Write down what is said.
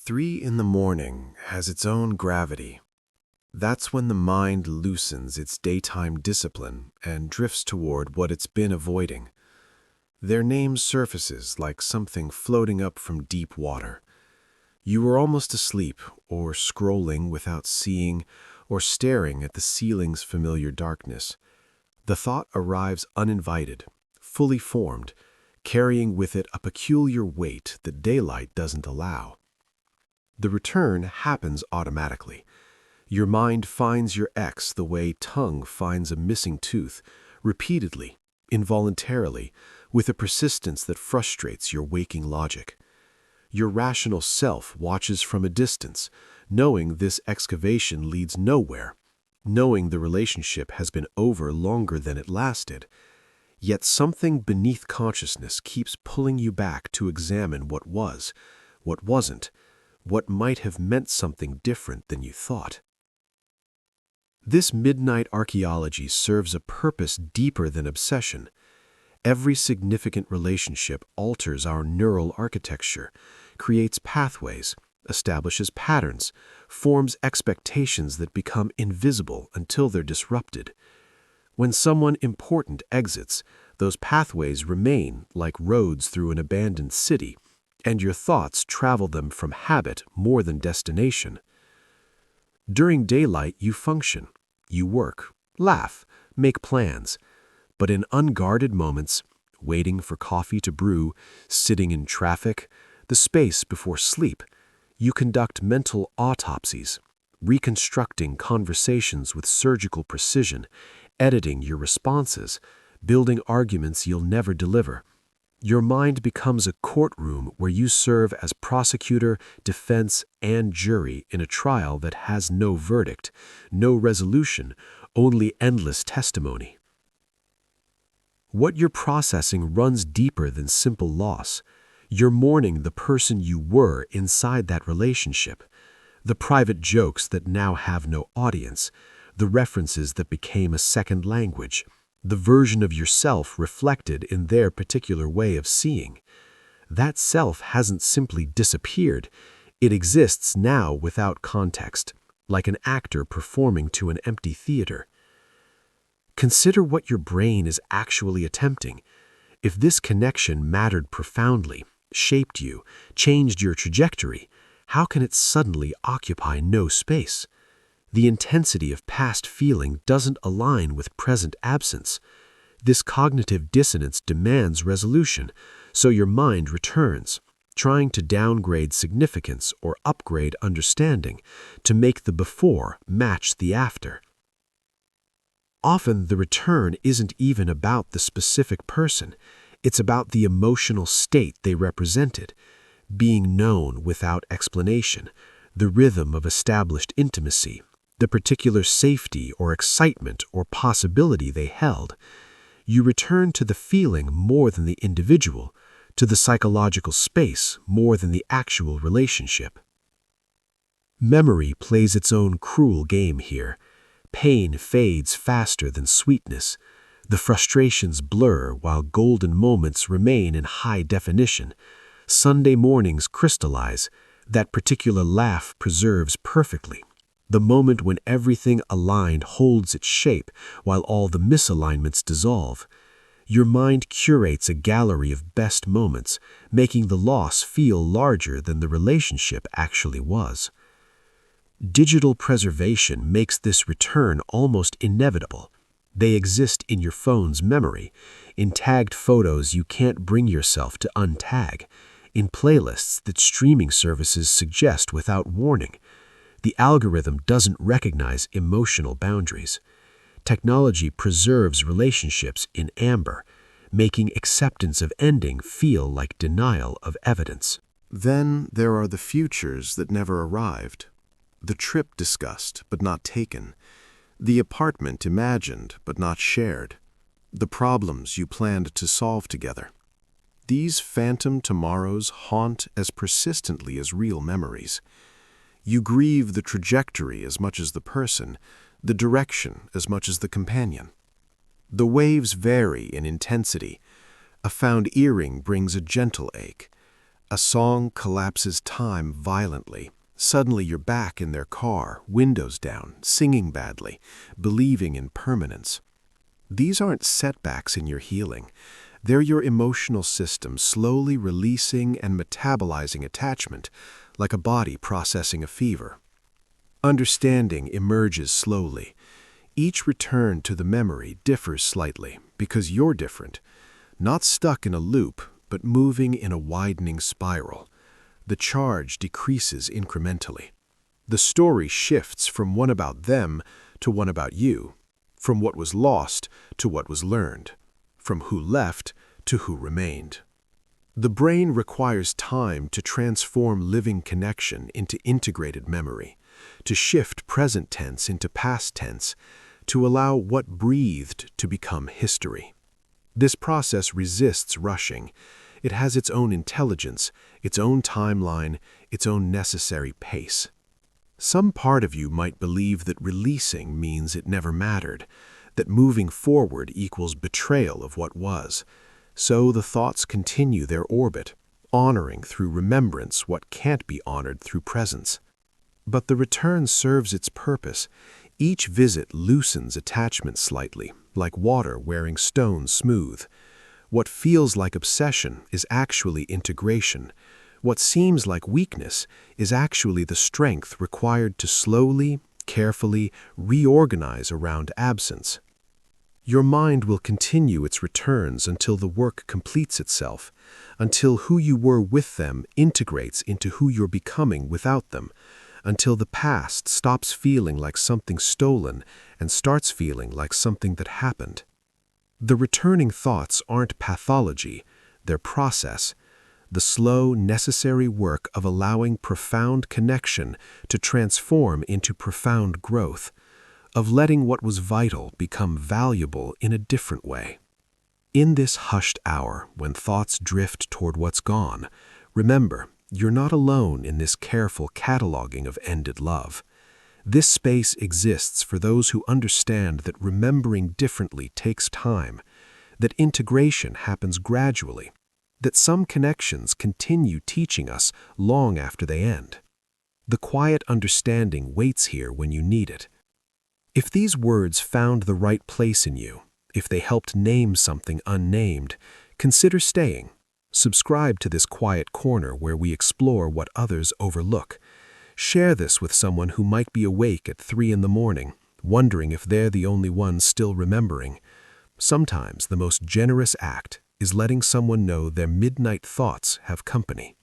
3 in the morning has its own gravity. That's when the mind loosens its daytime discipline and drifts toward what it's been avoiding. Their name surfaces like something floating up from deep water. You were almost asleep, or scrolling without seeing, or staring at the ceiling's familiar darkness. The thought arrives uninvited, fully formed, carrying with it a peculiar weight that daylight doesn't allow. The return happens automatically. Your mind finds your ex the way tongue finds a missing tooth, repeatedly, involuntarily, with a persistence that frustrates your waking logic. Your rational self watches from a distance, knowing this excavation leads nowhere, knowing the relationship has been over longer than it lasted. Yet something beneath consciousness keeps pulling you back to examine what was, what wasn't, what might have meant something different than you thought. This midnight archaeology serves a purpose deeper than obsession. Every significant relationship alters our neural architecture, creates pathways, establishes patterns, forms expectations that become invisible until they're disrupted. When someone important exits, those pathways remain like roads through an abandoned city, and your thoughts travel them from habit more than destination. During daylight, you function, you work, laugh, make plans. But in unguarded moments, waiting for coffee to brew, sitting in traffic, the space before sleep, you conduct mental autopsies, reconstructing conversations with surgical precision, editing your responses, building arguments you'll never deliver. Your mind becomes a courtroom where you serve as prosecutor, defense, and jury in a trial that has no verdict, no resolution, only endless testimony. What you're processing runs deeper than simple loss. You're mourning the person you were inside that relationship, the private jokes that now have no audience, the references that became a second language, the version of yourself reflected in their particular way of seeing. That self hasn't simply disappeared. It exists now without context, like an actor performing to an empty theater. Consider what your brain is actually attempting. If this connection mattered profoundly, shaped you, changed your trajectory, how can it suddenly occupy no space? The intensity of past feeling doesn't align with present absence. This cognitive dissonance demands resolution, so your mind returns, trying to downgrade significance or upgrade understanding to make the before match the after. Often the return isn't even about the specific person. It's about the emotional state they represented, being known without explanation, the rhythm of established intimacy, the particular safety or excitement or possibility they held. You return to the feeling more than the individual, to the psychological space more than the actual relationship. Memory plays its own cruel game here. Pain fades faster than sweetness. The frustrations blur while golden moments remain in high definition. Sunday mornings crystallize. That particular laugh preserves perfectly. The moment when everything aligned holds its shape while all the misalignments dissolve. Your mind curates a gallery of best moments, making the loss feel larger than the relationship actually was. Digital preservation makes this return almost inevitable. They exist in your phone's memory, in tagged photos you can't bring yourself to untag, in playlists that streaming services suggest without warning. The algorithm doesn't recognize emotional boundaries. Technology preserves relationships in amber, making acceptance of ending feel like denial of evidence. Then there are the futures that never arrived. The trip discussed but not taken. The apartment imagined but not shared. The problems you planned to solve together. These phantom tomorrows haunt as persistently as real memories. You grieve the trajectory as much as the person, the direction as much as the companion. The waves vary in intensity. A found earring brings a gentle ache. A song collapses time violently. Suddenly you're back in their car, windows down, singing badly, believing in permanence. These aren't setbacks in your healing. They're your emotional system slowly releasing and metabolizing attachment, like a body processing a fever. Understanding emerges slowly. Each return to the memory differs slightly because you're different, not stuck in a loop, but moving in a widening spiral. The charge decreases incrementally. The story shifts from one about them to one about you, from what was lost to what was learned, from who left to who remained. The brain requires time to transform living connection into integrated memory, to shift present tense into past tense, to allow what breathed to become history. This process resists rushing. It has its own intelligence, its own timeline, its own necessary pace. Some part of you might believe that releasing means it never mattered, that moving forward equals betrayal of what was. So the thoughts continue their orbit, honoring through remembrance what can't be honored through presence. But the return serves its purpose. Each visit loosens attachment slightly, like water wearing stones smooth. What feels like obsession is actually integration. What seems like weakness is actually the strength required to slowly, carefully reorganize around absence. Your mind will continue its returns until the work completes itself, until who you were with them integrates into who you're becoming without them, until the past stops feeling like something stolen and starts feeling like something that happened. The returning thoughts aren't pathology, they're process, the slow, necessary work of allowing profound connection to transform into profound growth, of letting what was vital become valuable in a different way. In this hushed hour, when thoughts drift toward what's gone, remember, you're not alone in this careful cataloging of ended love. This space exists for those who understand that remembering differently takes time, that integration happens gradually, that some connections continue teaching us long after they end. The quiet understanding waits here when you need it. If these words found the right place in you, if they helped name something unnamed, consider staying. Subscribe to this quiet corner where we explore what others overlook. Share this with someone who might be awake at 3 in the morning, wondering if they're the only one still remembering. Sometimes the most generous act is letting someone know their midnight thoughts have company.